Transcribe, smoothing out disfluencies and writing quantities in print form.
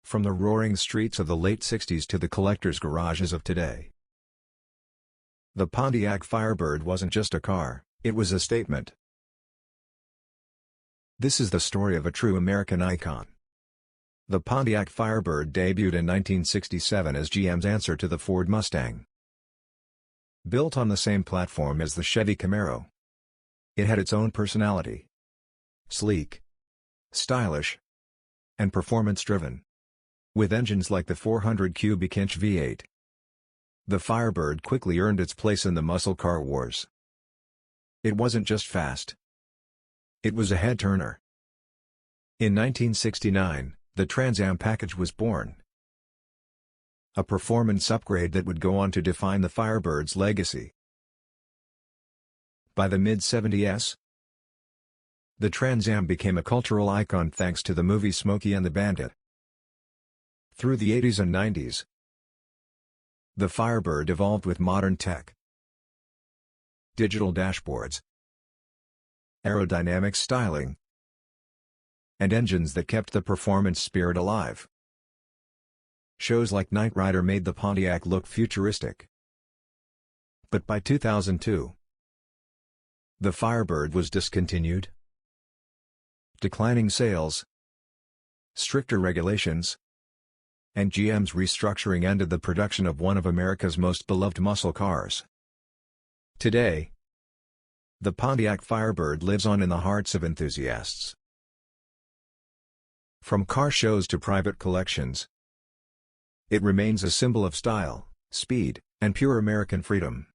From the roaring streets of the late 60s to the collector's garages of today. The Pontiac Firebird wasn't just a car, it was a statement. This is the story of a true American icon. The Pontiac Firebird debuted in 1967 as GM's answer to the Ford Mustang. Built on the same platform as the Chevy Camaro, it had its own personality. Sleek, stylish, and performance-driven. With engines like the 400 cubic inch V8, the Firebird quickly earned its place in the muscle car wars. It wasn't just fast. It was a head-turner. In 1969, the Trans Am package was born. A performance upgrade that would go on to define the Firebird's legacy. By the mid-70s, the Trans Am became a cultural icon thanks to the movie Smokey and the Bandit. Through the 80s and 90s, the Firebird evolved with modern tech. Digital dashboards, aerodynamic styling, and engines that kept the performance spirit alive. Shows like Knight Rider made the Pontiac look futuristic. But by 2002, the Firebird was discontinued. Declining sales, stricter regulations, and GM's restructuring ended the production of one of America's most beloved muscle cars. Today, the Pontiac Firebird lives on in the hearts of enthusiasts. From car shows to private collections, it remains a symbol of style, speed, and pure American freedom.